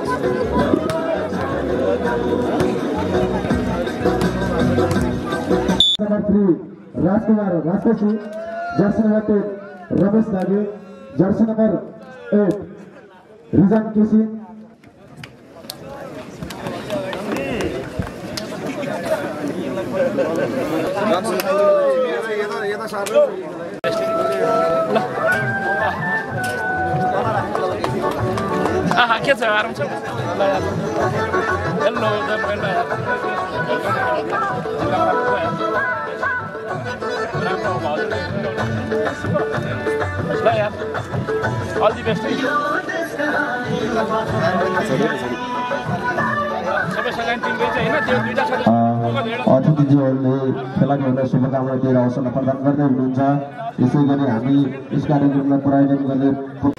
Number 3, Rajkumar Rasashi, jersey number 10, Ramesh Dage, jersey number 8, Rizan Kisi. के छ आराम छ हेलो ल यार अल दी बेस्ट अतिथिज्यूहरूले खेलाडी हुन शुभकामना दिएर अवसर प्रदान गर्दै हुनुहुन्छ। यसै गरी हामी यस कार्यक्रमलाई प्रायोजन गर्ने प्राप्त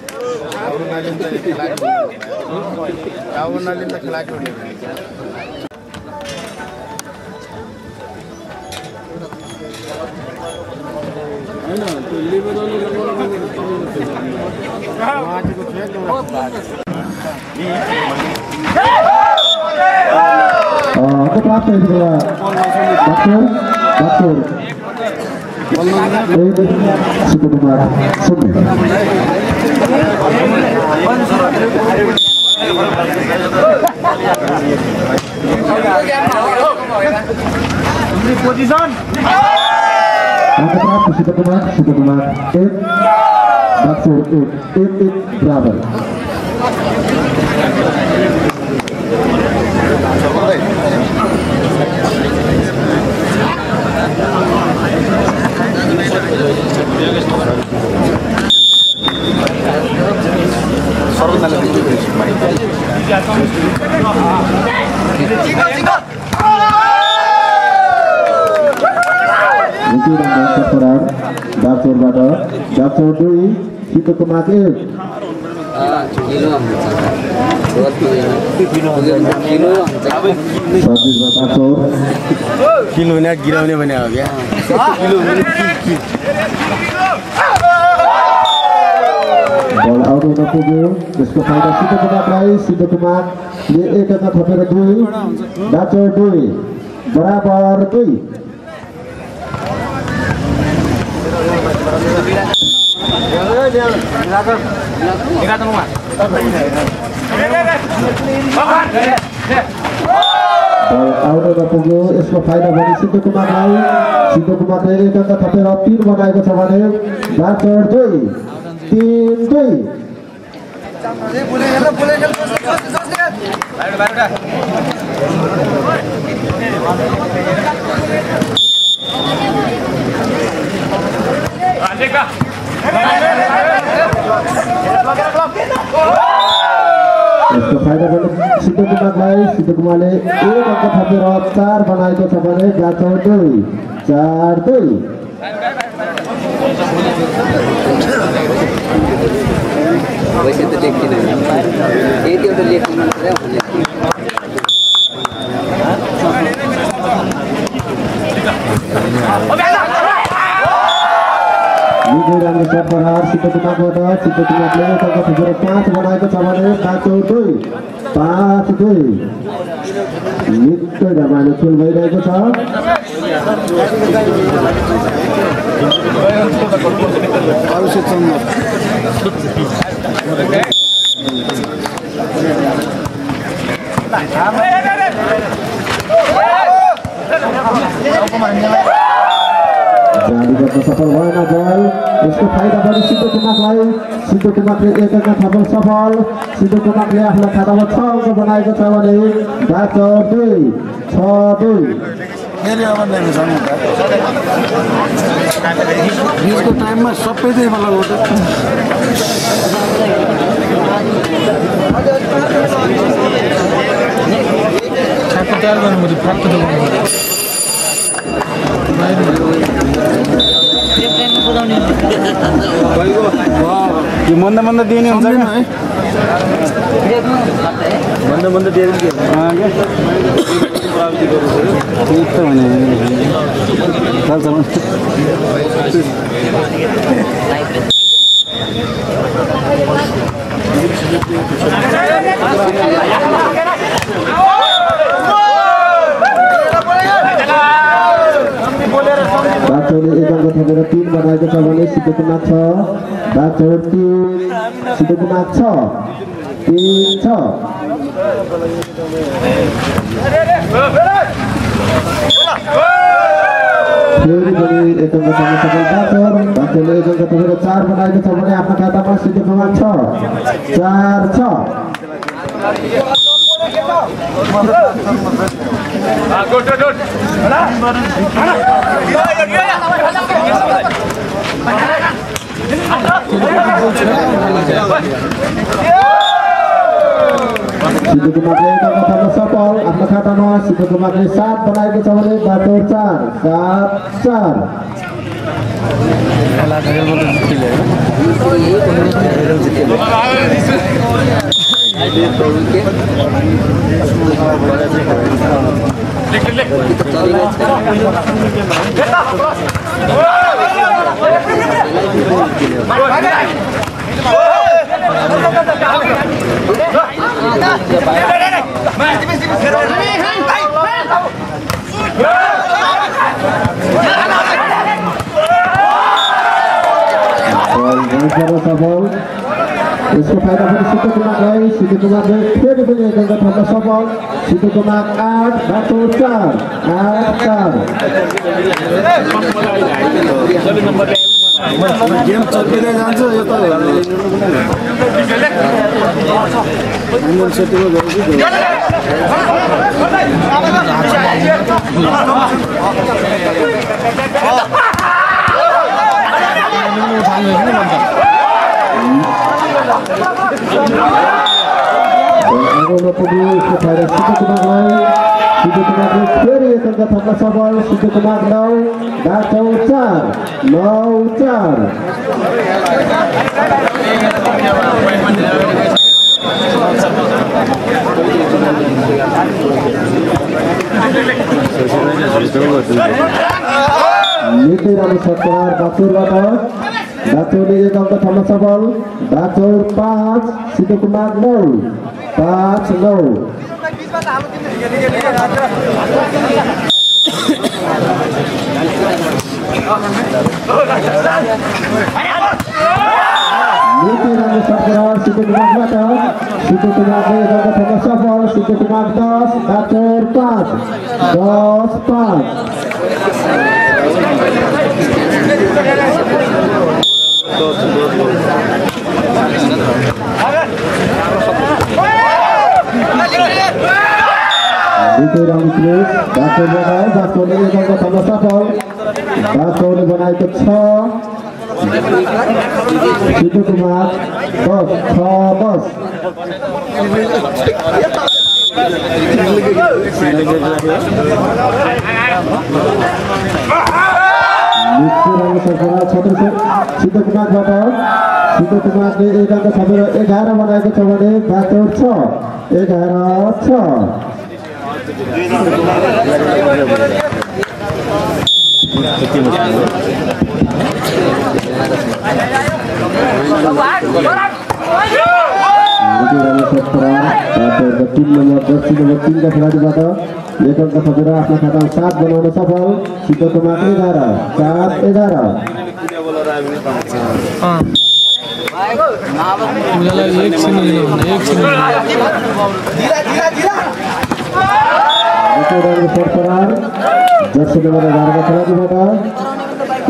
किलो ने गिराउने भने हो क्या बल आउट हुन पुग्यो। त्यसको फाइदा सिद्ध कुमारले एकमा थपेर 2 डाचर 2 बराबर 2 आउट हुन पुग्यो। यसको फाइदा भने सिद्ध कुमारले एकमा थपेर 3 बनाएको छ भने डाचर 2 3-2 यसको फाइदा पनि सिद्ध कुमारले एक अङ्क थपेर 4 बनाएको छ भने डाचर 2 4-2 वैसे तो देखते नहीं ये तो लेकिन सिद्ध कुमारले 5 बनाएको छ भने 5-2 निकै रमाइलो खेल भइरहेको छ। जारी गर्न सफल भएन बल। यसको फाइदा पनि सिद्ध कुमारले एकमा थप्न सफल। सिद्ध कुमारले आफ्नो खातामा 6 अङ्क बनाएको छ भने डाचर 2 6-2 यसको टाइममा सबै चाहिँ मलाई मन्द दिने हुन्छ नि है मन्द दिएर के प्राप्ति गर्नु पर्यो त भने चल्छ Bacor 3 Sido Kemak 6 3-6 फेरि पनि एकदम सफल Bacor Bacor एकदम कतिखेर 4 बनाएको छ भने आफ्नो खातामा Sido Kemak 6 4-6 Sido Kemak एकदम सफल आफ्नो खातामा Sido Kemak 7 बनाएको छ भने Bacor 4 सफल इसको फायदा पनि Sido Kemakलाई Sido Kemakले फेरि पनि एक अङ्क थप्न सफल Sido Kemak 8 Bacor 4 गेम चल्किँदै जान्छ यो त इसको फायदा Sido Kemakलाई Sido Kemakले फेरि एक अङ्क थप्न सफल Sido Kemak 9 Bacor 4 9-4 निकै राम्रो सत्कार Bacorबाट Bacorले एक अङ्क थप्न सफल Bacor 5 Sido Kemak 9 5-9 निकै राम्रो सत्कार Sido Kemakबाट Sido Kemakले एक अङ्क थप्न सफल Sido Kemak 10 Bacor 5 निकै राम्रो प्लेस Bacorले एक अङ्क थप्न सफल Bacorले बनाएको 6 Sido Kemak 10 Sido Kemakबाट Sido Kemakले एक अङ्क थपेर 11 बनाएको छ भने Bacor 6 11-6 टीम नम्बर 10 नम्बर 3 का खेलाडीबाट एक अङ्क थपेर आफ्नो खातामा 7 बनाउन सफल Sido Kemak 11 जर्सी नम्बर 11 का खेलाडीबाट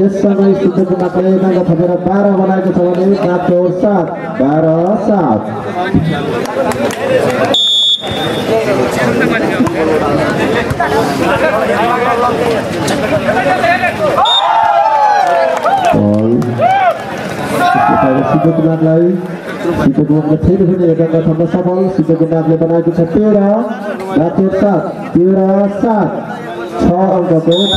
यस समय Sido Kemakले एक अङ्क थपेर 12 बनाएको छ भने Bacor 7 12-7 Sido Kemakलाई Sido Kemakले फेरि पनि एक अङ्क थप्न सफल Sido Kemakले बनाएको छ 13 Bacor 7 13-7 6 अङ्कको फरक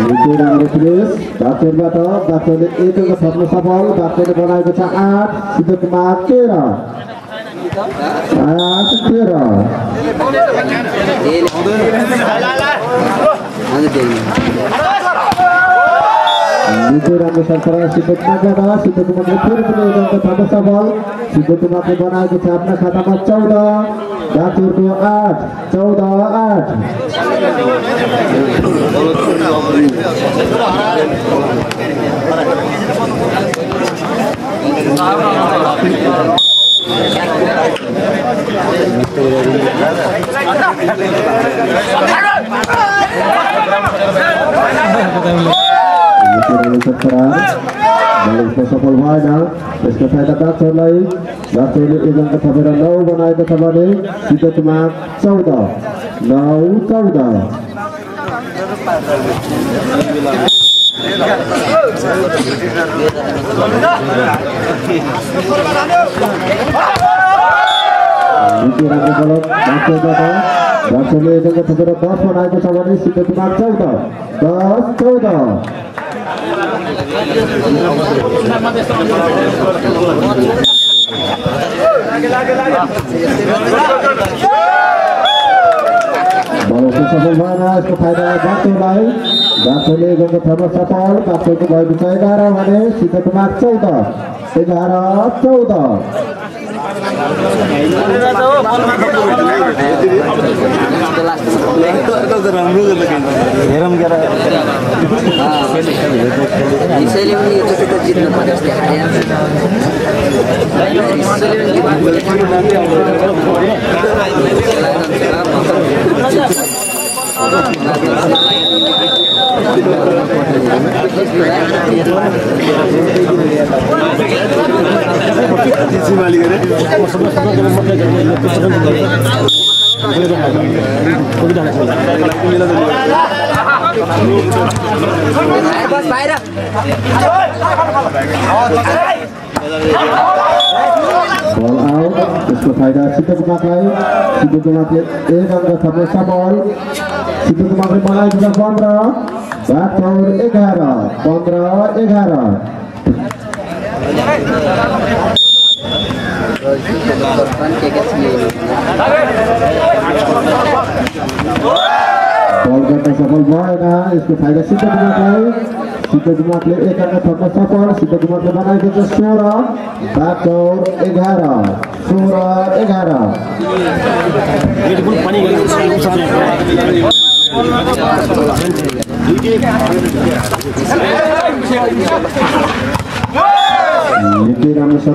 निकै राम्रो प्लेस Bacorबाट Bacorले एक अङ्क थप्न सफल Bacorले बनाएको छ 8 Sido Kemak 13 8-13 Itu ramai serta Sidut Magada, Sidut Magada फिर पनि एकदम थाहा सफल Sidut Magada बनाएको छ आफ्नो खातामा 14 डाक्टरको 8 सफल भएन त्यसको फाइदा डाक्टरलाई डाक्टरले एकदम थपेर 9 बनाएको छ भने सिद्धमा 14 डाक्टरले एकदम थपेर 10 बनाएको छ भने सिद्धमा 14 सफल भएन यसको फाइदा डाक्टरलाई डाक्टरले एकदम थपेर सफल डाक्टरको भएको छ 11 भने सिद्धमा 14 Ball out, इसको फायदा सिद्धकुमारलाई सिद्धकुमारले एक अंक थप्न सफल सिद्धकुमारले बनाएको छ 15 डाक्टर 11 बल गर्न सफल भएन यसको फाइदा सिद्धकुमारले एक अंक थप्न सफल सिद्धकुमारले बनाएको छ 16 डाक्टर 11 निकै राम्रो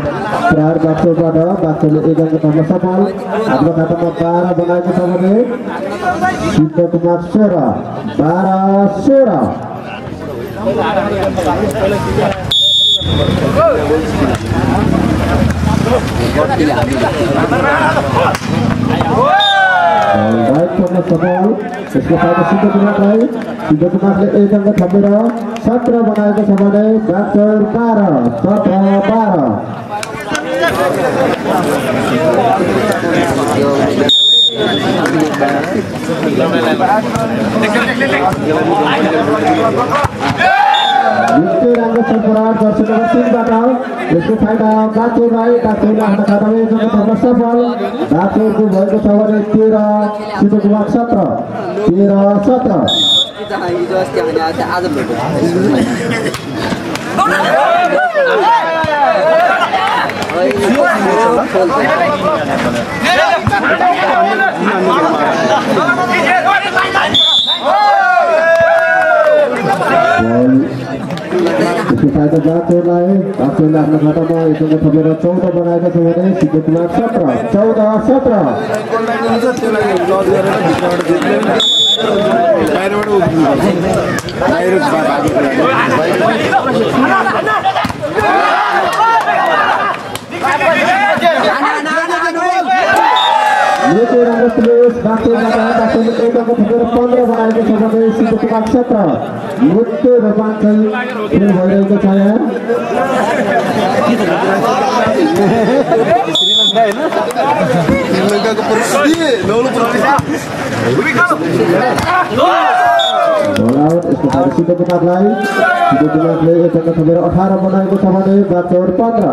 प्रहार डाक्टरबाट डाक्टरले एक अंक थप्न सफल आफ्नो खातामा 12 बनाएको छ भने सिद्धकुमार 16 सफल यसको फाइदा सिद्धकुमारले एक अंक थपेर 17 बनाएको छ भने डाक्टर 12 राम्रो सरफराज दर्शक नम्बर 3 बाट यसको फाइदा डाक्टरलाई आफ्नो खातामा एक अंक थप्न सफल डाक्टरको भएको छ भने 13 सिद्धकुमार 17 फाइदा डाक्टरलाई आफ्नो खातामा एक अंक थपेर 14 बनाएको छ भने सिद्धकुमार 14 डाक्टरले एक अंक थपेर 15 बनाएको छ भने सिद्धकुमार 17 निकै रोमाञ्चक खेल भइरहेको छ यहाँ यसको फाइदा सिद्धकुमारले एक अंक थपेर 18 बनाएको छ भने डाक्टर 15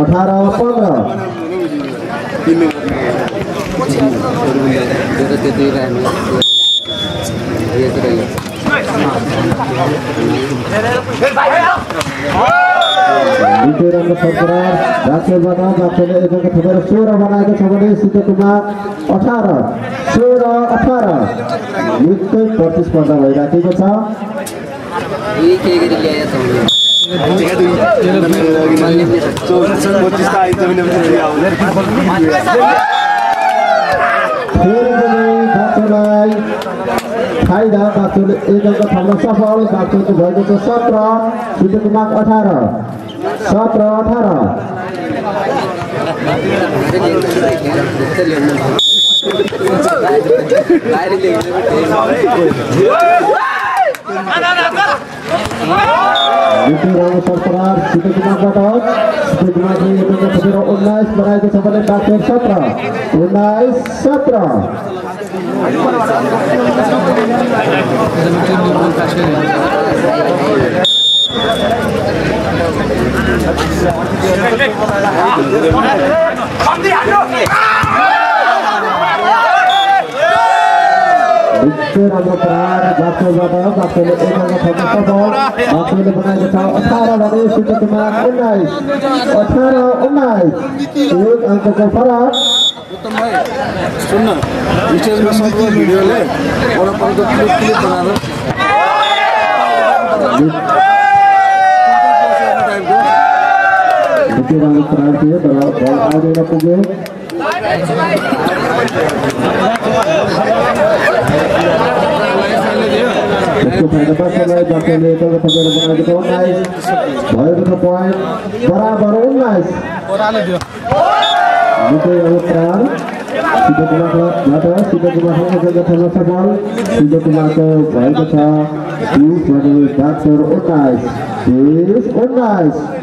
18 राम्रो सरकार राष्ट्रबाट डाक्टरले एकको थपेर 16 बनाएको छ भने सिद्धकुमार 18 16 18 निकै प्रतिस्पर्धा भइराखेको छ फाइदा डाक्टरले एक अङ्क थप्न सफल डाक्टरको भएको छ 17 सिद्धकुमार 18 17 18 सरकार सिद्धकुमारबाट सिद्धकुमारले एक अङ्क थपेर 19 बनाएको छ भने डाक्टर 17 19 17 राम्रो प्रहार डाक्टरबाट डाक्टरले एक अङ्क थप्न सफल डाक्टरले बनाएको छ 18 भने सिद्धकुमार 19 18 19 एक अङ्कको फरक सुन्न स्टेजमा सबको भिडियोले वरपरको क्लिप बनाएर राम्रो प्रहार थियो तर बल आउँदैन पुग्यो डाक्टरले एक अङ्क थपेर बनाएको छ 19 भएको छ पोइन्ट बराबर 19 निकै राम्रो प्रहार सिद्धकुमारले एक अङ्क थप्न सफल सिद्धकुमारको भएको छ 20 भने डाक्टर 19 19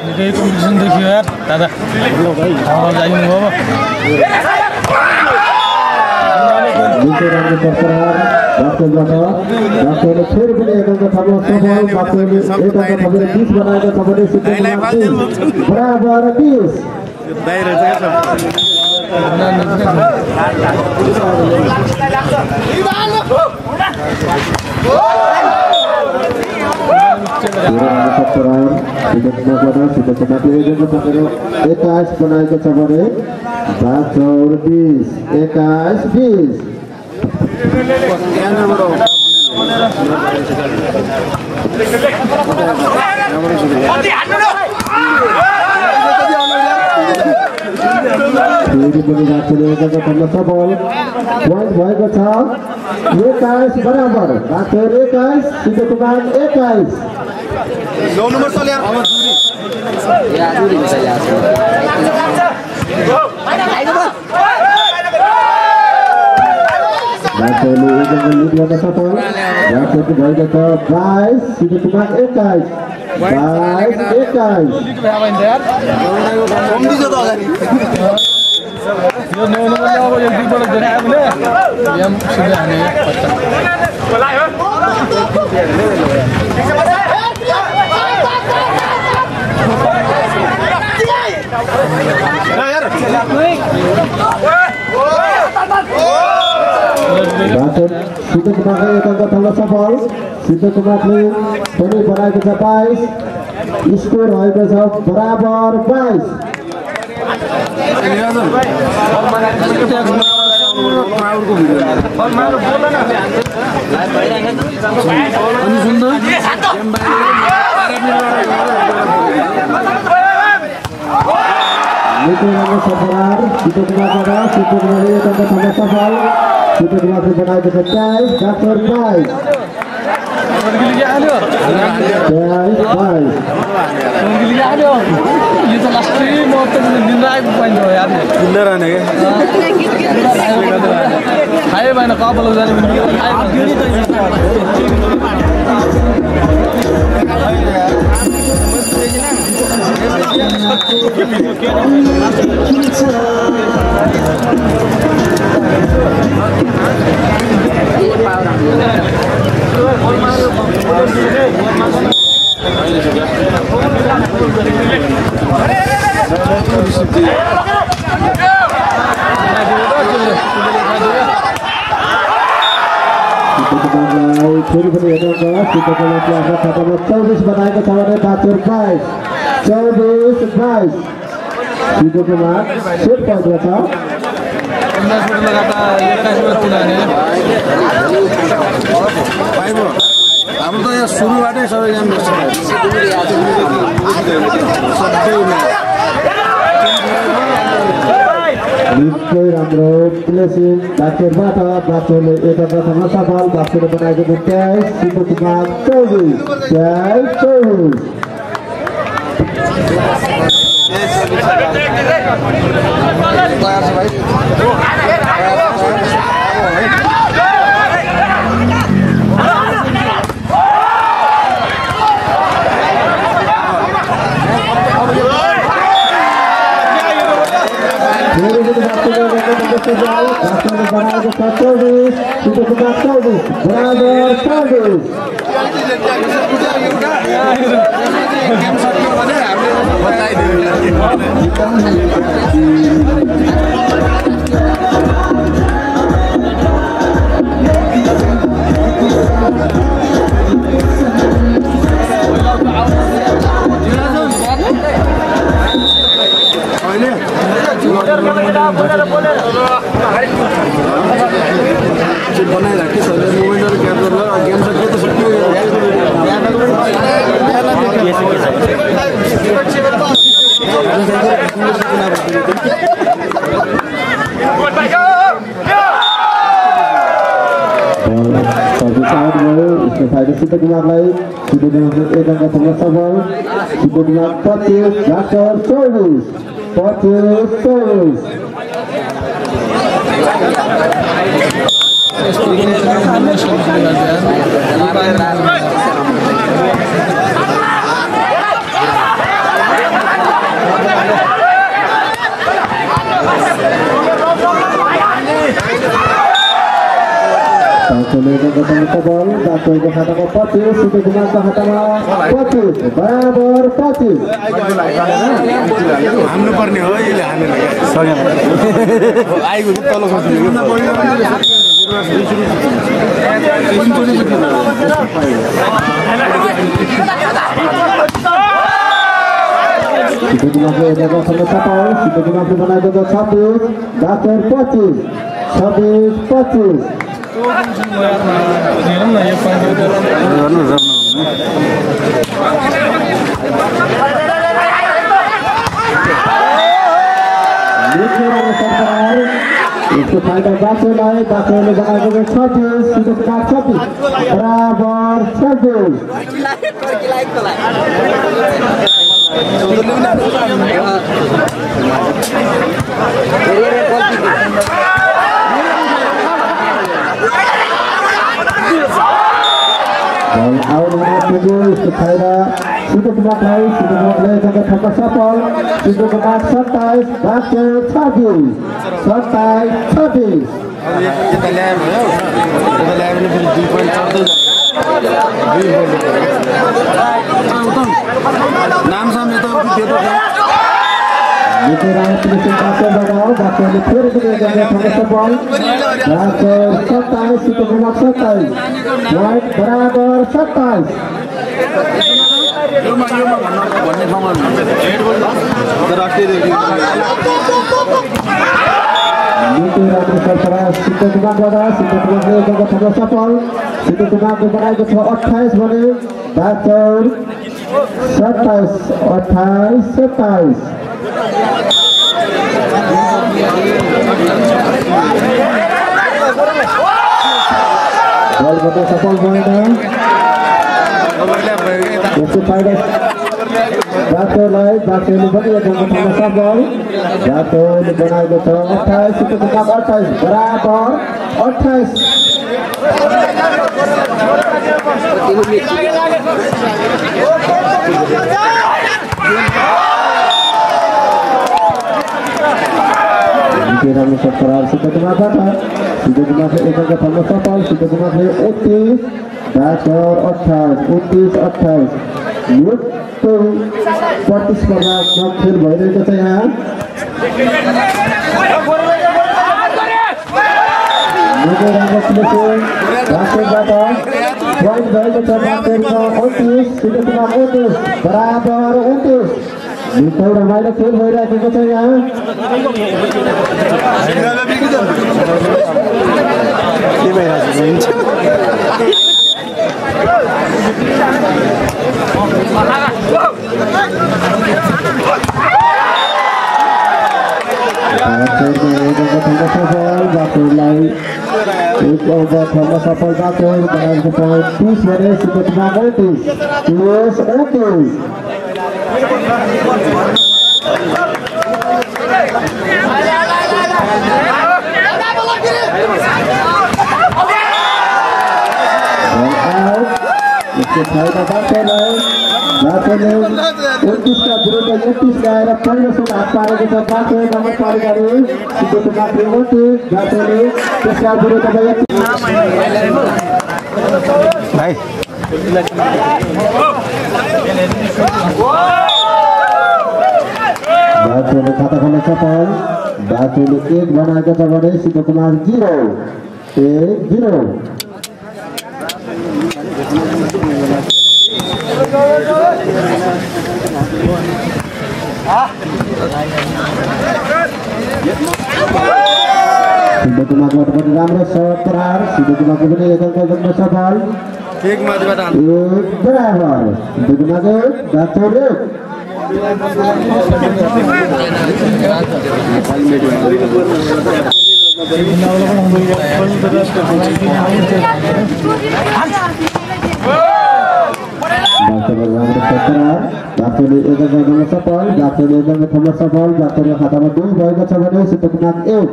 निकै कम्पिटिसन देखियो यार दादा जाइनु हो निकै राम्रो सरकार डाक्टरबाट डाक्टरले फेरि पनि एक अङ्क थप्न सफल डाक्टरले एक अङ्क थपेर 20 बनाएको छ भने सिद्धकुमार बराबर 20 सिद्धकुमारले एक अङ्क थपेर 21 बनाएको छ भने डाक्टर 20 21 20 सफल पोइन्ट भएको छ 21 बराबर डाक्टर 21 सिद्धकुमार 21 9 नम्बर चल यार डाक्टरले एक अङ्क लिड गर्न सफल डाक्टरको भएको छ 22 सिद्धकुमार 21 22 21 यो 9 नम्बरले अब एक दुईबाट देखायो भने यहाँ सिधै हाने सिद्धकुमारले एक अङ्क थप्न सफल सिद्धकुमारले पनि बनाएको छ 22 स्कोर भएको छ बराबर 22 सरकार सिद्धकुमारबाट सिद्धकुमारले एक अङ्क थप्न सफल सिद्धकुमारले बनाएको छ 23 डाक्टर 22 यो त लास्टै म त निन्द्रा आइपुग्नु हो यार किल्लर आने के खाए भएन कपाल जाने पनि फेरि पनि हेर्नुहुन्छ सिद्धको माथि आफ्नो खातामा 24 बनाएको छ भने बाचुर 22 सिद्धको माथ सेट भएको छ हाम्रो त यहाँ सुरुबाटै सबै यहाँ निकै राम्रो प्लेसिङ बाचुरबाट बाचुरले एकतामा सफल बाचुरले बनाएको 23 सिद्धको माथ 24 बनाइराख्यो सबै मोबाइलहरु क्याप्चर गरेर गेम सक्यो त सक्यो इसको फाइदा सिद्ध कुमारलाई सिद्ध कुमार एक अंक थप्न सफल सिद्ध कुमार 25 डाक्टर 24 डाक्टरको खातामा 25 सिद्धो कुमारको खातामा 25 बराबर 25 हाम्नु पर्ने हो यसले हानेर आइगो तल खस्नु सिद्धो कुमारले एउटा सबै सफल सिद्धो कुमारले बनाएको 26 डाक्टर 25 इसको फाइदा बाचुरले बनाएको 26 सिद्धो कुमार 26 बराबर 26 इसको फाइदा सिद्धो कुमारलाई जगह ठप्प सफल सिद्धो कुमार 27 डाक्टर 26 नाम सामने त डाक्टरले फेरि पनि जगह ठप्प सफल डाक्टर 27 सिद्धो कुमार 27 बराबर 27 भन्ने ठाउँमा सिद्धो कुमारले सफल सिद्धो कुमारले बनाएको छ 28 भने डाक्टर 27 बलबाट सफल भएन यसको फाइदा डाक्टरले पनि एकदम सफल डाक्टरले बनाएको छ 28 सिद्धो कुमार 28 बराबर 28 सिद्धो कुमारबाट सिद्धो कुमारले एक अंक थप्न सफल सिद्धो कुमारले 29 डाक्टर 28 यो प्रतिस्पर्धात्मक खेल भइरहेको छ यहाँ राम्रो Poin भएको छ बाँकेरको 29 सिद्धकुमार 29 बराबर 29 निकै रमाइलो खेल भइरहेको छ यहाँ एक ओभर खेल्न सफल बाँकेर बनाएको पोइन्ट 30 भने सिद्धकुमार 29 इसको फाइदा बाँकेले 29 का विरुद्ध 31 ल्याएर पहिलो सुन हात पारेको छ बाँकेर नम्बर पारेको सिद्धकुमार 29 बाँकेले त्यसका विरुद्ध बाँकेले खाता खोल्न सफल बाँकेले 1 बनाएको छ भने सिद्धकुमार 0 सिद्धकुमारबाट पनि राम्रो सर्ट प्रहार सिद्धकुमारको पनि एक अङ्क गर्न सफल एक बराबर सिद्धकुमारको बाँकेले बाँकेले एक अङ्क गर्न सफल बाँकेले एक अङ्क थप्न सफल बाँकेले खातामा 2 भएको छ भने सिद्धकुमार 1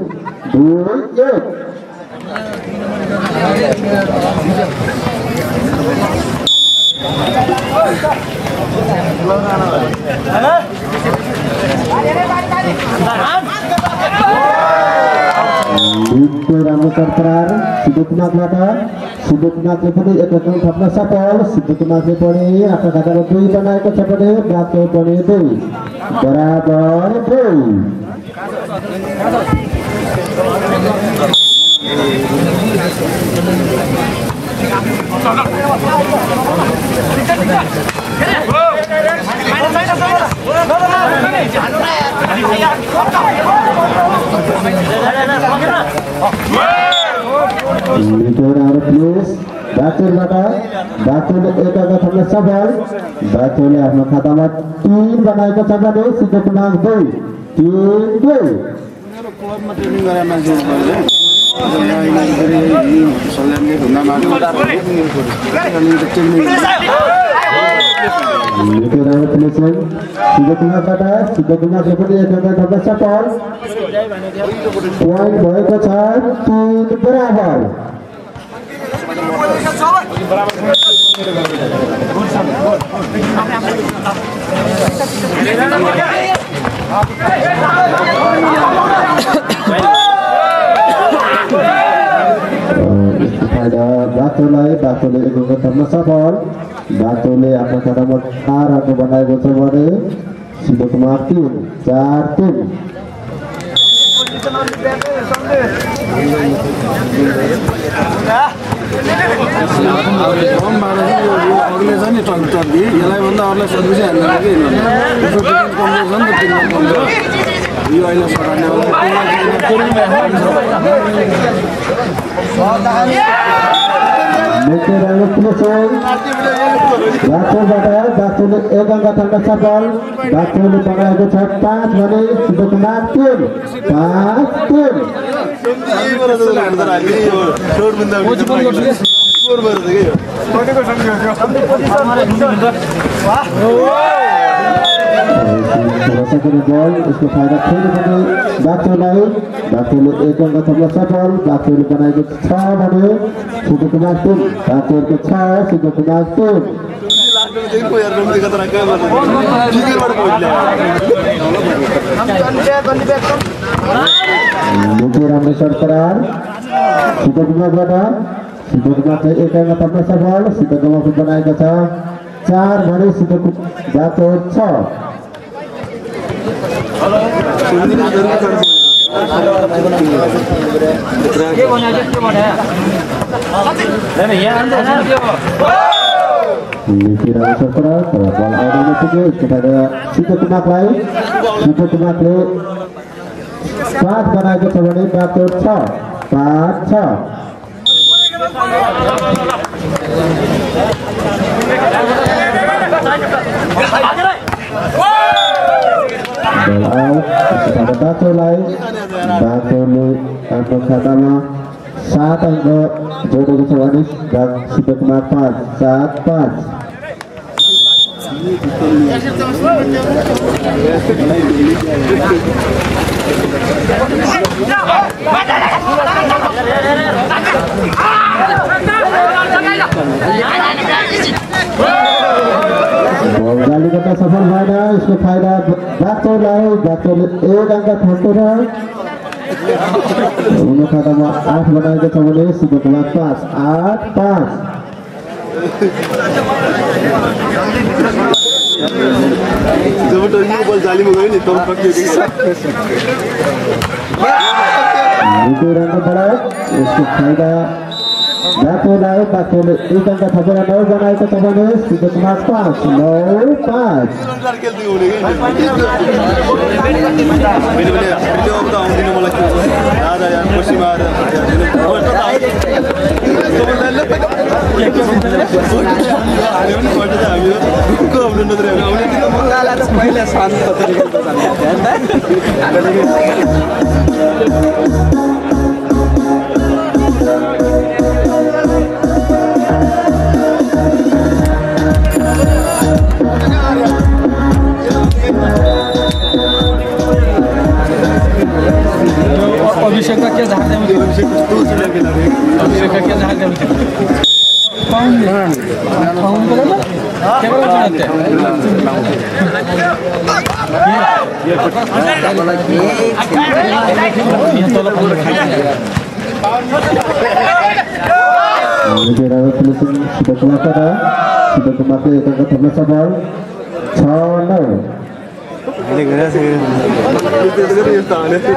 राम्रो सरकार सिद्धकुमारबाट सिद्धकुमारले पनि एक अङ्क थप्न सफल सिद्धकुमारले पनि आफ्नो खातामा 2 बनाएको छ भने बाँके पनि 2 बराबर 2 बाँकेले एक अङ्क थप्न सफल बाँकेले आफ्नो खातामा 3 बनाएको छ भने सिद्धकुमार 2 सिद्धकुमारले पनि एक अङ्क थप्न सफल पोइन्ट भएको छ 3 बराबर बाँकेले एक अङ्क थप्न सफल बाँकेले आफ्नो खातामा 4 अङ्क बनाएको छ भने सिद्धकुमार 4-3 बाँकेले एक अङ्क थप्न सफल बाँकेले बनाएको छ 5 भने सिद्धकुमार 3 इसको फाइदा फेरि पनि बाँकेले एक अङ्क थप्न सफल बाँकेले बनाएको 6 भने सिद्धकुमार 3 बाँकेको 6 सिद्धकुमार 3 राम्रो सरकार सिद्धकुमारबाट सिद्धकुमारले एक अङ्क थप्न सफल सिद्धकुमारले बनाएको छ 4 भने सिद्धकुमारको 6 Kira setelah bola awalnya tinggi kepada Situ Tumakle saat menaiki sebenarnya batu cok bola kepada batu lain untuk katanya saat anggo jodoh kesewanis dan Situ Tumakle saat pas गाली करता सफल फायदा इसको फायदा बातों एक अंक थोड़ा रहा उन्होंने खाता में 8 बनाए के समझे सीधे तुम्हारे पास 8-5 जब तो ये बॉल जाली में गई नहीं तो पक्की होगी नीचे रंग पड़ा इसको फायदा बातों एक अंक थोड़ा 9 बनाए के समझे सीधे तुम्हारे पास 9-5 अभिषेक का क्या झाड़ में अभिषेक का क्या झाड़ में पाउंड बोला ना क्या बोला जानते हैं ये तो लोग मुझे रावत फिलिपिन sudah kemakan एक अंक थमना सबल 6-9 ini gimana sih itu ya tangan itu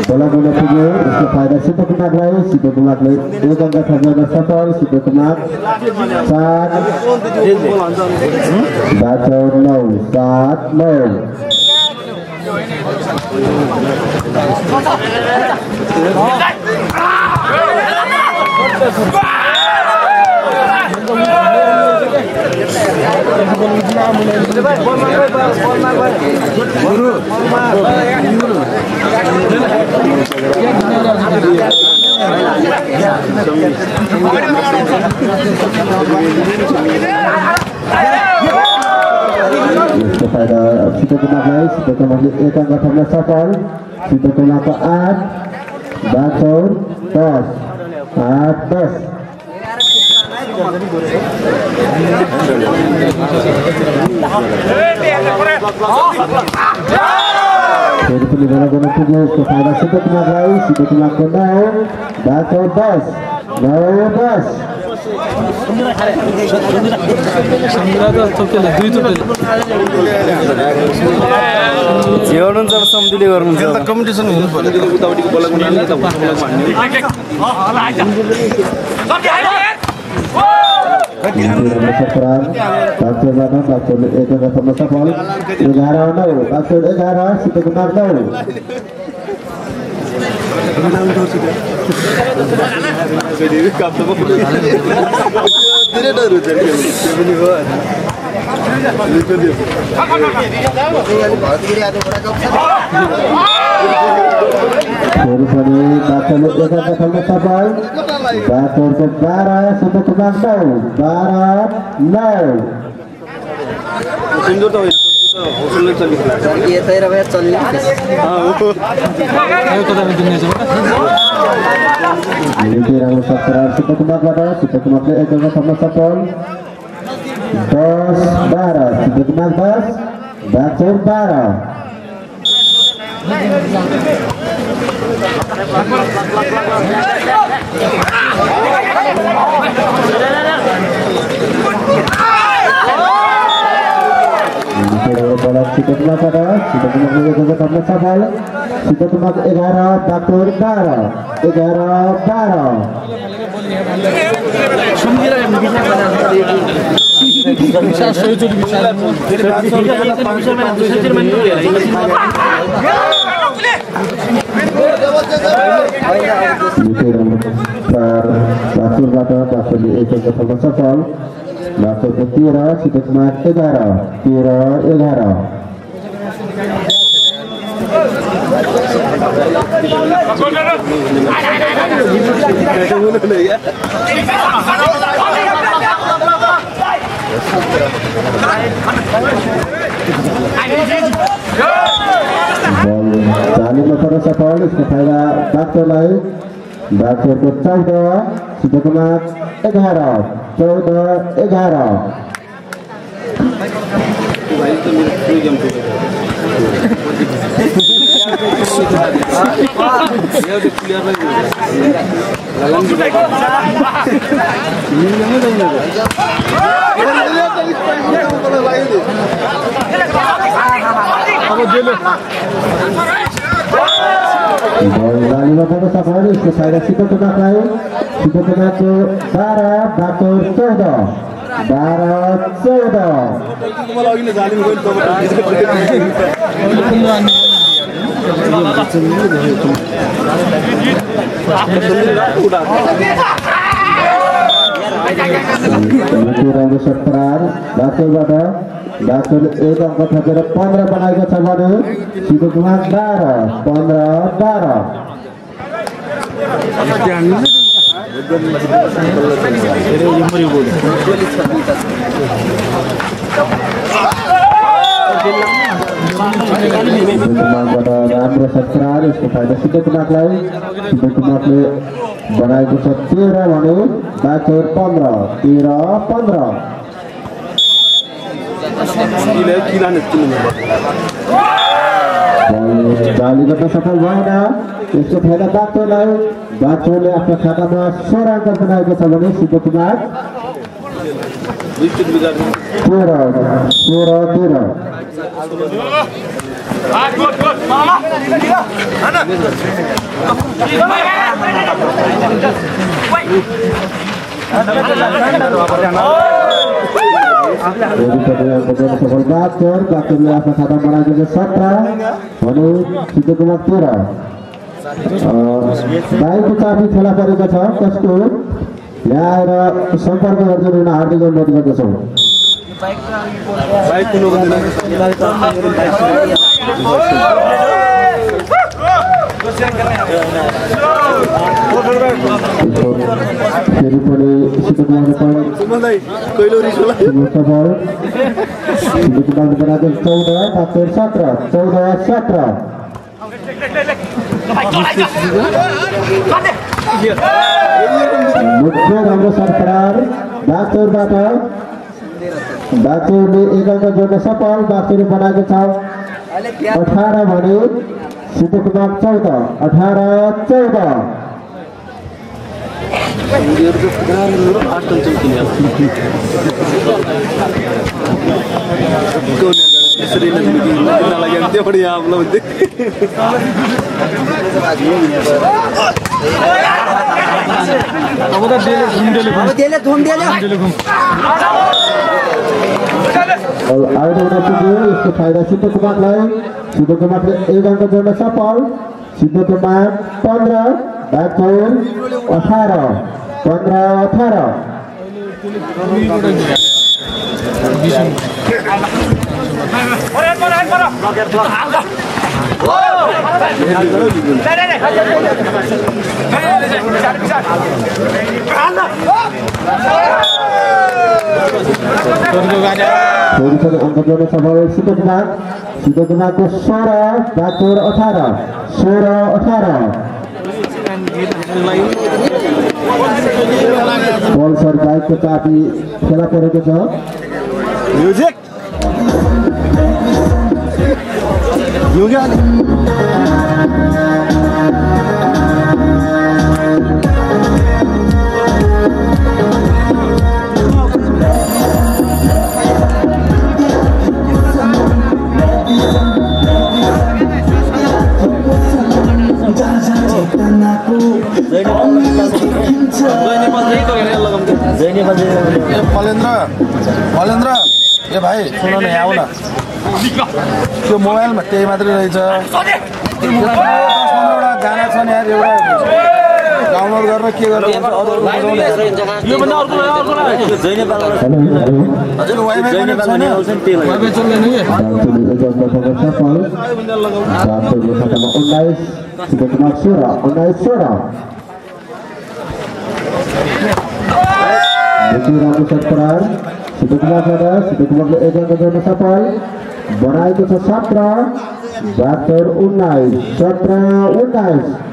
bola tinggi इसको फायदा Situ Tumakle एक अंक थमना सफल Situ Tumak 7 Bacor 9 इसको फायदा Situ Tumakle एक अंक थमना सफल Situ Tumakle 8 Bacor 10 8-10 Dari peninggalan guna tujuh kepada Situ Tumakle 9 Bacor 10 9-10 जेवण जर समजुली गर्नुहुन्छ त कम्पिटिसन हुनु पर्यो उताउटीको बोला गुना नि त भन्नु bola Cikotumak ada, Cikotumak juga tampil safal, Cikotumak 11, Batur 11. Batur di ekor tampil safal. Batur ke 13, Cikotumak 11. Jalan motor safal, इसका फायदा Batur लाई, Batur को 14, Cikotumak 11. इसके फायदा Cikotumak लाई, Cikotumak को 12, Batur 14. Batur एक अंक थपेर 15 बनाएको छ भने Cikotumak 12. राम्रो सत्कार यसको फाइदा Cikotumakलाई बनाएको छ 13 भने Batur 15. जाली गर्न सफल भएन यसको फाइदा Baturलाई Baturले आफ्नो खातामा 16 अङ्क बनाएको छ भने Cikotumak 13. सफल Baturले आफ्नो खाता बनाएको छ 17 भने Cikotumak 13. बाइकको चाबी फेला परेको छ कसको ल्याएर सम्पर्क गर्दै हार्दिक अनुरोध गर्दछौँ। फेरि पनि Cikotumak बनाएको 14 Batur 17. मुख्य राम्रो सरकार Baturबाट Baturले एक अङ्क जोड्न सफल Baturले बनाएको छ 18 भने Cikotumak 14. इसको फायदा Cikotumakलाई Cikotumakले एक अङ्क जोड्न सफल Cikotumak 15 Batur 18. अंक जोड्न सफल Cikotumak को 16 Batur 18. बल सर बाइकको चाबी फेला परेको छ म्युजिक ए भाइ सुन न आऊ न त्यो मोबाइलमा त्यही मात्रै रहेछ त्यो मोबाइलमा 10-15 गाना छ नि यार एउटा डाउनलोड गरेर के गर्नु यो भन्दा अर्को जैन पागल हजुर वाइफाई पनि छैन वाइफाई चल्दैन के बनाएको छ 17 72 19 17 19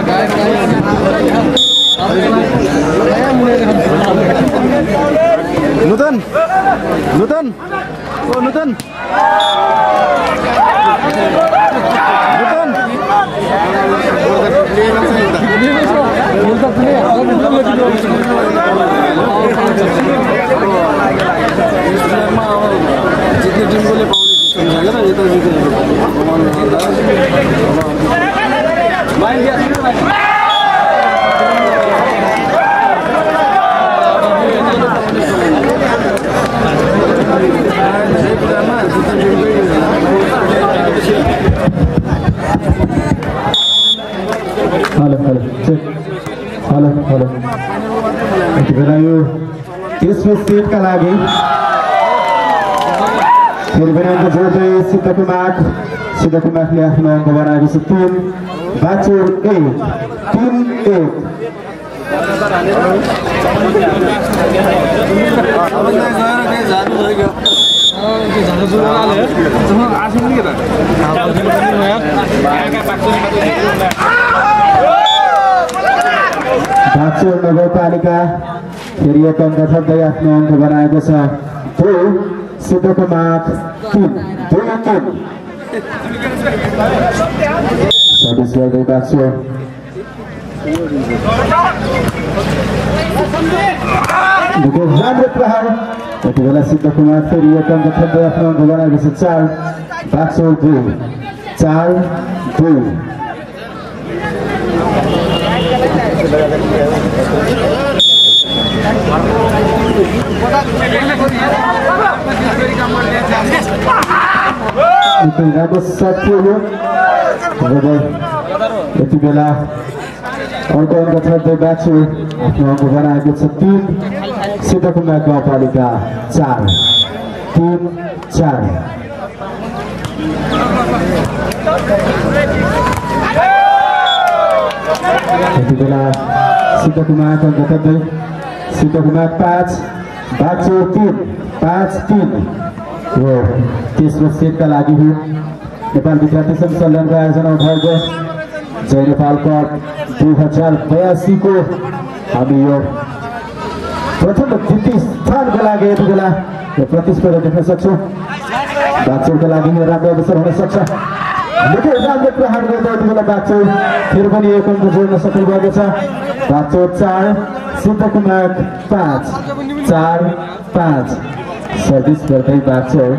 Guys, Nutan. Nutan. Oh, Nutan. Nutan. जितने टीम को ले पाऊंगे ना ये तो जीते hello hello check hello hello यति बेला यो तेस्रो सेटका लागि फेरि बनाएको जोड्दै सिद्धकुमारले आफ्नो अङ्क बनाएको छ 3 बाचुर 1 3-1 बाचुर नगरपालिका फेरि एक अङ्क थप्दै आफ्नो अङ्क बनाएको छ 2 सिद्धकुमार 3 2-3 सर्भिस गर्दै बाचुर राम्रो प्रहार यति बेला सिद्धकुमार फेरि एक अङ्क थप्दै आफ्नो अङ्क बनाएको छ 4 बाचुर 2 4-2 राम्रो सट थियो यति बेला अर्को अङ्क थप्दै बाचुर आफ्नो अङ्क बनाएको छ 3 सिद्धकुमार गाउँपालिका 4 3-4 यति बेला सिद्धकुमार अङ्क थप्दै सिद्धकुमार 5 बाचुर 3 5-3 हो तेस्रो सेटका लागि हो नेपाल विद्यार्थी संघ सल्यानको आयोजना भएको जय नेपाल कप 2082 को हामी यो प्रथम र द्वितीय स्थानको लागि यति बेला यो प्रतिस्पर्धा देख्न सक्छौँ बाचुरको लागि यो राम्रो अवसर हुन सक्छ निकै राम्रो प्रहार गर्दै यति बेला बाचुर फेरि पनि एक अङ्क जोड्न सफल भएको छ बाचुर 4 सिद्धकुमार 5 4-5 सर्भिस गर्दै बाचुर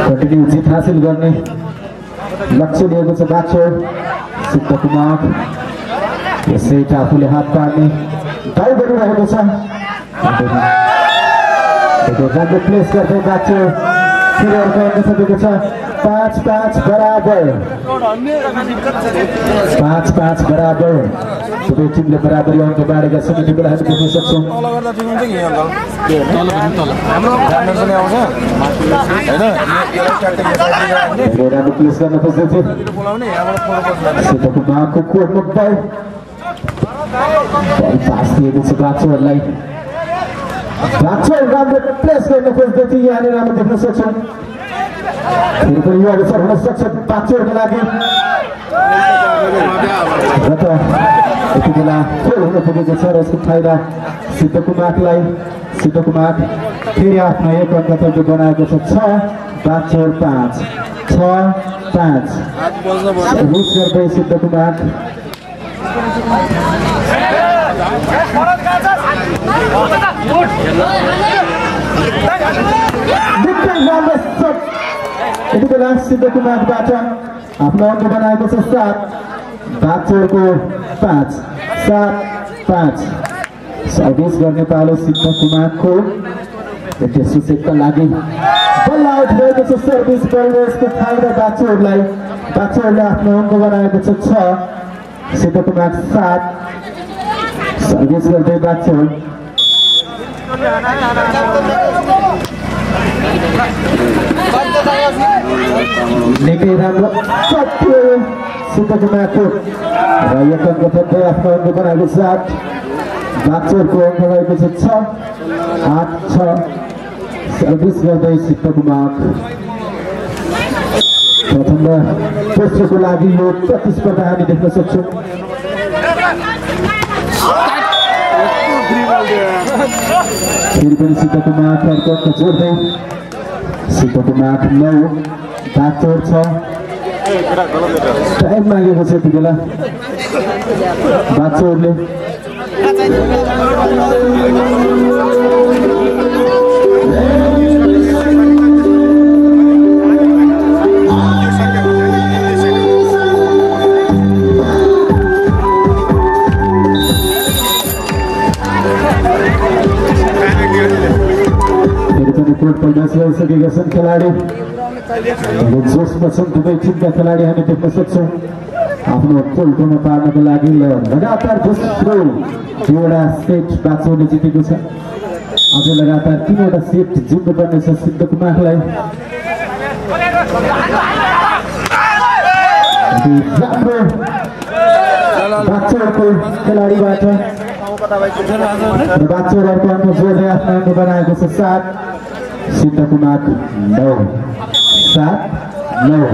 कन्टिन्यू जित हासिल गर्ने लक्ष्य लिएको छ बाचुर सिद्धकुमार यसै आफूले हात पार्ने दाउ गरिरहेको छ राम्रो प्लेस गर्दै बाचुर फेरि अर्को अङ्क सकेको छ 5-5 बराबर 5-5 बराबर दुवै टिमले बराबरी अङ्क बाँडेका छन् यति बेला हामी देख्न सक्छौँ राम्रो प्लेस गर्न खोज्दै थियो सिद्धकुमारको कोर्टमा बल पास दिएको छ बाचुरलाई बाचुर राम्रो प्लेस गर्न खोज्दै थियो यहाँनिर हामी देख्न सक्छौँ फेरि पनि यो अवसर हुन सक्छ बाचुरको लागि र त यति बेला खेल हुन पुगेको छ र यसको फाइदा सिद्धकुमार फेरि आफ्नो एक अङ्क तर्फ बनाएको छ 6 बाचुर 5 6-5 रुस गर्दै सिद्धकुमार यति बेला सिद्धकुमारबाट आफ्नो अङ्क बनाएको छ 7 बाचुरको 5 7-5 सर्भिस गर्ने पालो सिद्धकुमारको तेस्रो सेटका लागि बल आउट भएको छ सर्भिस गरेर यसको फाइदा बाचुरले आफ्नो अङ्क बनाएको छ 6 सिद्धकुमार 7 सर्भिस गर्दै बाचुर निकै राम्रो सिद्धकुमारको र एक अङ्क थप्दै आफ्नो अङ्क बनाएको 7 बाचुरको अङ्क रहेको छ 6-8-6 सर्भिस गर्दै सिद्धकुमार प्रथम र तेस्रोको लागि यो प्रतिस्पर्धा हामी देख्न सक्छौँ फेरि पनि सिद्धको माग अर्को जोड्दै सिद्धको माग 9 बाचोड छ टाइम मागेको छ यति बेला बाचोडले सकेका छन् खेलाडी जोसमा छन् दुवै टिमका खेलाडी हामी देख्न सक्छौँ आफ्नो पोल्टोमा पार्नको लागि लगातार दोस्रो 2वटा सेट बाचोडले जितेको छ अझै लगातार 3वटा सेट जित्नुपर्ने छ सिद्धको मागलाई बाचोडको खेलाडीबाट बाचोडहरूको आफ्नो जोडले आफ्नो अङ्क बनाएको छ 7 सिद्धको माग 9 7 9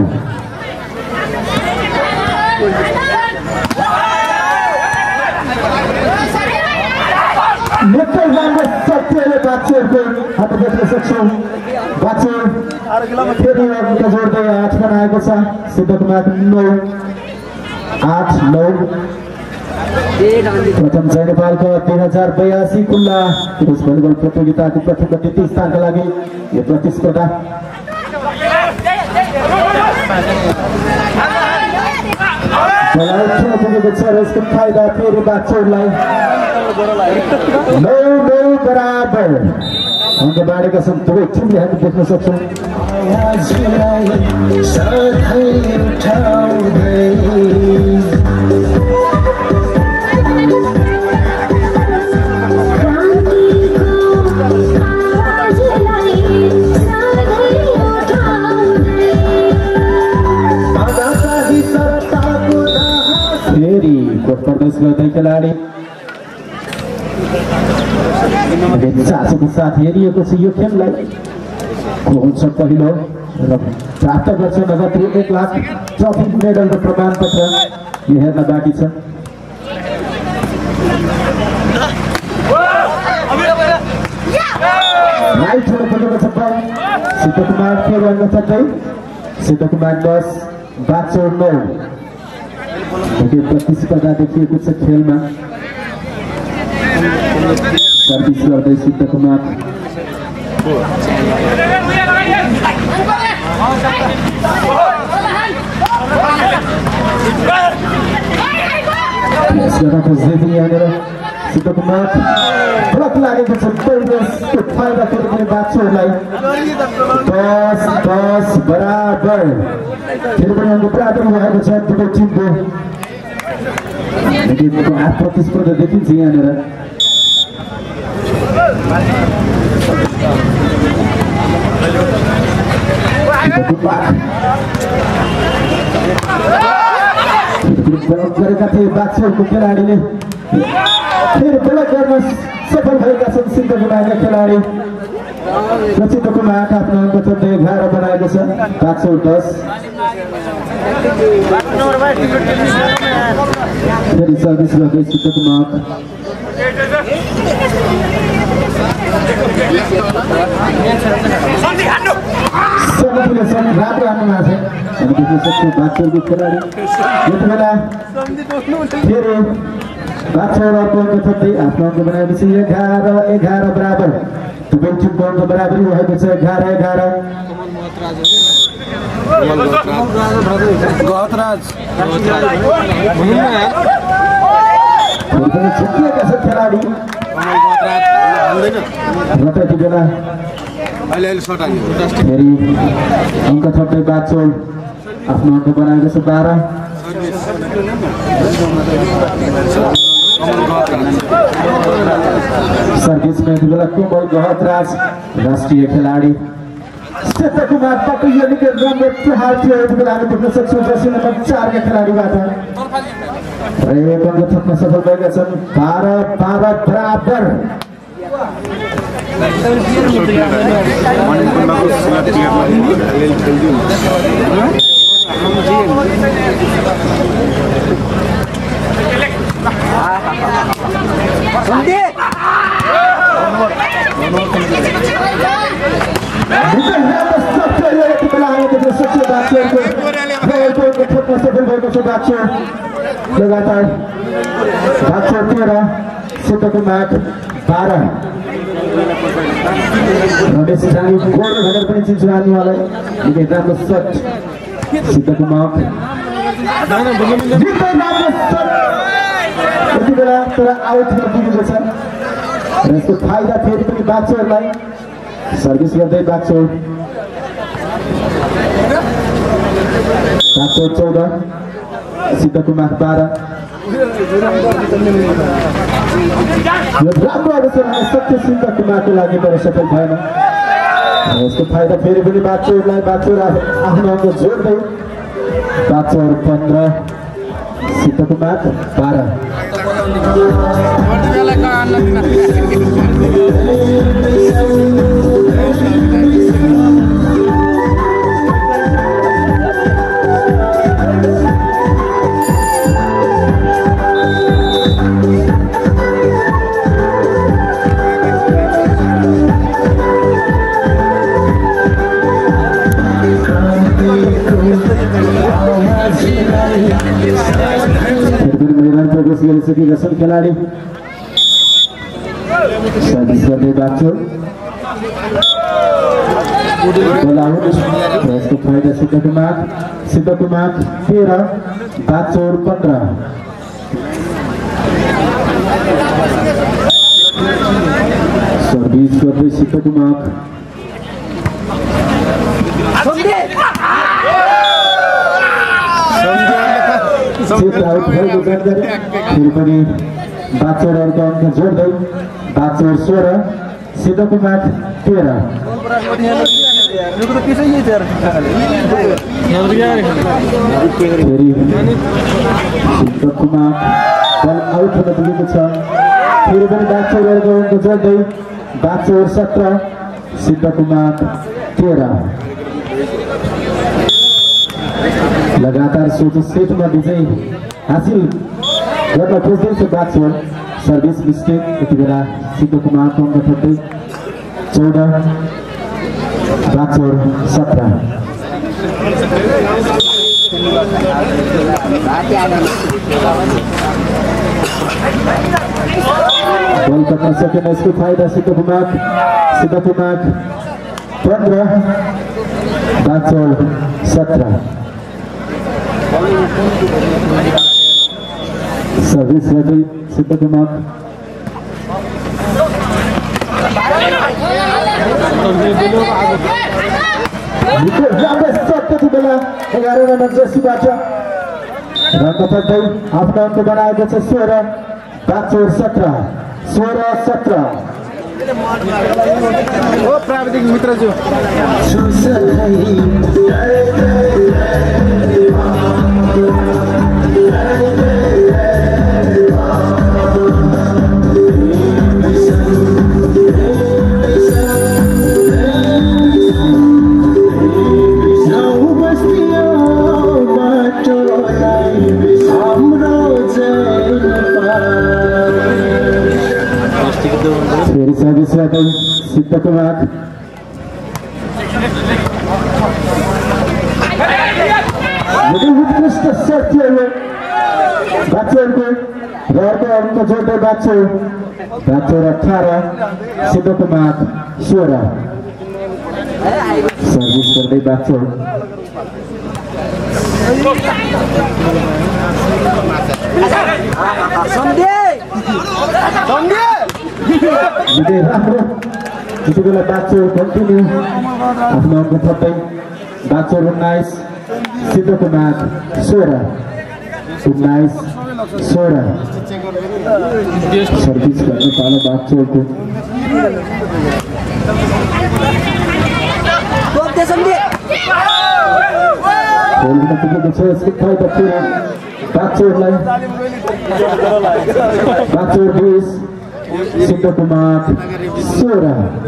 नेतृत्व राम्रो सत्यले बाचोडको हामी देख्न सक्छौँ बाचोड फेरि अङ्क जोड्दै 8 बनाएको छ सिद्धको माग 9 8 9 प्रथम चाहिँ नेपालको 2082 खुल्ला पुरुष भलिबल प्रतियोगिताको प्रथम र द्वितीय स्थानका लागि यो प्रतिस्पर्धा पुगेको छ र यसको फाइदा फेरि बाचोडलाई 9 बराबर अङ्क बाँडेका छन् दुवै टिमले हामी देख्न सक्छौँ प्रदेश गर्दै खेलाडी चासोको साथ हेरिएको छ यो खेललाई को हुन्छ पहिलो र प्राप्त गर्छ नगद 1 लाख ट्रफी मेडल र प्रमाणपत्र यो हेर्न बाँकी छ राइट परेको छ बल सिद्धको माग फेरि अङ्क छँदै सिद्धको माग 10 बाचोड 9 प्रतिस्पर्धा देखिएको छ खेलमा सर्भिस गर्दै सिद्धको माग सिद्धको माग ब्लक लागेको छ त्यसको फाइदा पनि बाचोडलाई 10 बराबर फेरि पनि अङ्क बराबर भएको छ दुवै टिमको प्रतिस्पर्धा देखिन्छ यहाँनिर गरेका थिए बाचोडको खेलाडीले फेरि ब्लक गर्न सफल भएका छन् सिद्धको मागका खेलाडी र सिद्धको माग आफ्नो अङ्क 11 बनाएको छ बाचोड 10 फेरि सर्भिस गर्दै सिद्धको माग राम्रो हान्नु भएको छ हामी देख्न सक्छौँ बाचोडको खेलाडी यति बेला फेरि बाचोड अर्को अङ्क थप्दै आफ्नो अङ्क बनाएपछि 11 बराबर दुवै टिमको अङ्क बराबरी भएको छ 11-11 छुट्टिएका छ खेलाडी र त्यति बेला फेरि अङ्क थप्दै बाचोड आफ्नो अङ्क बनाएको छ 12 सर्भिसमा यति बेला कोमल गहतराज राष्ट्रिय खेलाडी सिद्धको मागबाट यो निकै राम्रो प्रहार थियो यति बेला हामी देख्न सक्छौँ जर्सी नम्बर 4 का खेलाडीबाट र एक अङ्क थप्न सफल भएका छन् 12 बराबर बाछो लगातार बाछो 13 सिद्धको माग 12 रमेश जानी गोल भनेर पनि चिन्छ आउनेवालाई निकै राम्रो शट सिद्धको माग यति बेला तर आउट पुगेको छ र यसको फाइदा फेरि पनि बाछोहरूलाई सर्भिस गर्दै बाछो 14 सिद्धको माग 12 यो राम्रो अवसरमा सत्य सिद्धको मागको लागि तर सफल भएन यसको फाइदा फेरि पनि बाछोहरूलाई बाछोर आफ्नो अङ्क जोड्दै बाछोर 15 सिद्धको माग 12 प्रवेश गरिसकेका छन् खेलाडी सर्भिस गर्दै बाछो यसको फाइदा सिद्धको माग 13 बाछोर 15 सर्भिस गर्दै सिद्धको माग आउट भएको जानकारी फेरि पनि बाछोरहरूको अङ्क जोड्दै बाछोर 16 सिद्धको माग 13 फेरि सिद्धको माग बल आउट हुन पुगेको छ फेरि पनि बाछोरहरूको अङ्क जोड्दै बाछोर 17 सिद्धको माग 13 लगातार 16 सेटमा विजय हासिल गर्न खोज्दैछ बाछोर सर्भिस मिस्टेक यति बेला सिद्धको मागको अङ्क थप्दै 14 बाछोर 17 बल कट्न सकेन यसको फाइदा सिद्धको माग 15 बाछोर 17 सर्भिस गर्दै सिद्धको माग त्यति बेला 11 रन जर्सीबाट रन थप्दै आफ्नो अङ्क बनाएको छ 16 बाछोर 17 प्राविधिक मित्रज्यू फेरि सर्भिस गर्दै सिद्धको माग उत्कृष्ट शट थियो बाछोरको र अर्को अङ्क जोड्दै बाछोर 18 सिद्धको माग 16 सर्भिस गर्दै बाछोर राम्रो यति बेला बाछोर कन्टिन्यू आफ्नो अङ्क थप्दै बाछोर 19 सिद्धको माग 16 सर्भिस गर्ने पालो बाछोरको खेल्न पुगेको छ यसको फाइदा पुरा बाछोरलाई बाछोर 20 सिद्धको माग 16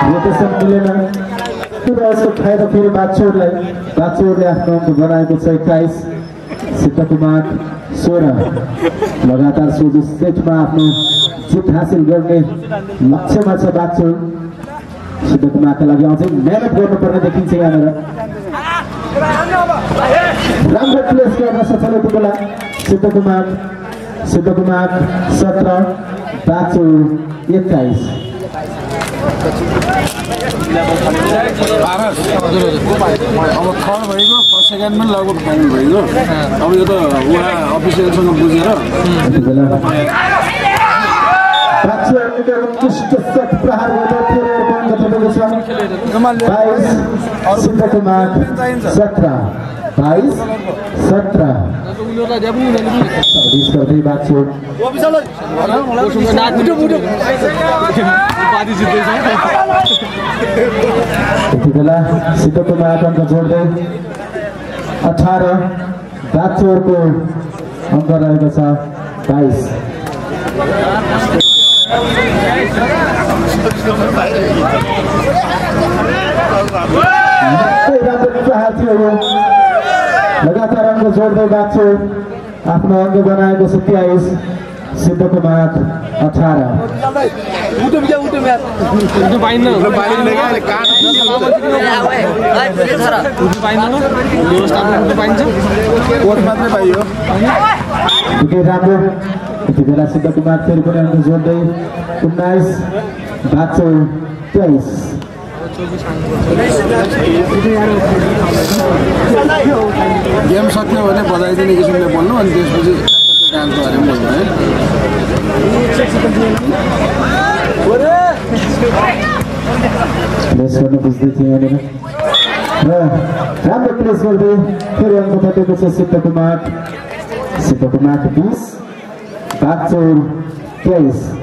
रोटेसन मिलेन यसको फाइदा फेरि बाछोरले आफ्नो अङ्क बनाएको छ 21 सिद्धको माग 16 लगातार 16 सेटमा आफ्नो जित हासिल गर्ने लक्ष्यमा छ बाच्चु सिद्धकुमारका लागि अझै मेहनत गर्नुपर्ने देखिन्छ यहाँनिर राम्रो प्लेस गर्न सफल यति बेला सिद्धकुमार 17 बाच्चु 21 अब थर्ड भइगयो फर्स्ट सेकेन्ड पनि लगभग फाइनल भइगयो अब यो त उहाँ अफिसियलसँग बुझेर सिद्धकुमार अङ्क जोड्दै 18 बाच्चुहरूको अङ्क रहेको छ 22 लगातार अङ्क जोड्दै बाच्चु आफ्नो अङ्क बनाएको 27 सिद्धकुमार 18 राम्रो यति बेला सिद्धकुमार फेरि पनि अङ्क जोड्दै 19 बाच्चु 23 गेम सक्यो भने बजाइदिने किसिमले बोल्नु अनि त्यसपछि डान्सको बारेमा बोल्नु है प्लेस गर्नु बुझ्दै थियो यहाँनिर र राम्रो प्लेस गर्दै फेरि अङ्क बटेको छ सिद्धकुमार 20 बाच्चु 23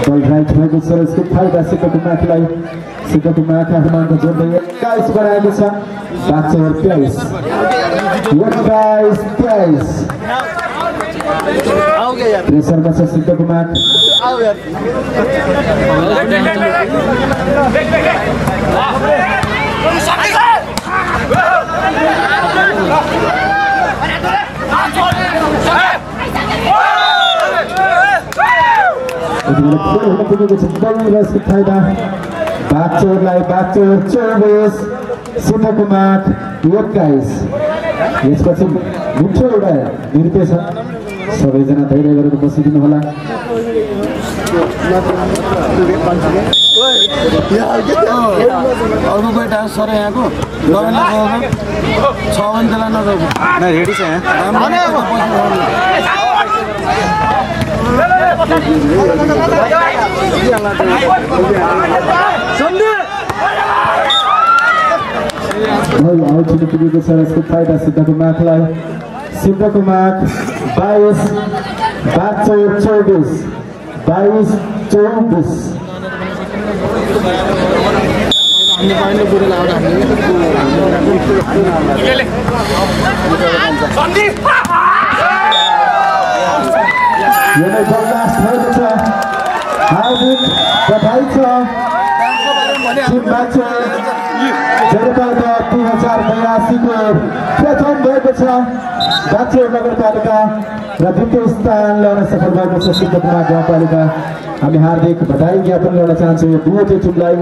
बल राइट भएको छ यसको फाइदा सिद्धकुमारलाई सिद्धकुमारका अङ्क जोड्दै 21 बनाएको छ बाच्चु 23 प्रेसरमा छ सिद्धकुमार फाइदा बाच्चुलाई बाच्चु 24 सिद्धकुमार 21 यसपछि मिठो एउटा नृत्य छ सबैजना धैर्य गरेर बसिदिनु होला अर्को कोही डान्स छ र यहाँको छ भने त्यसलाई नजाऊ रेडी छ फाइदा सिद्धकुमारलाई सिद्धकुमार 22 बाच्चु 24 हार्दिक बधाई छ जनताको 2082 को प्रथम भएको छ बाच्चु नगरपालिका र द्वितीय स्थान ल्याउन सफल भएको छ सिद्धकुमार गाउँपालिका हामी हार्दिक बधाई ज्ञापन गर्न चाहन्छौँ यो दुवै टिमलाई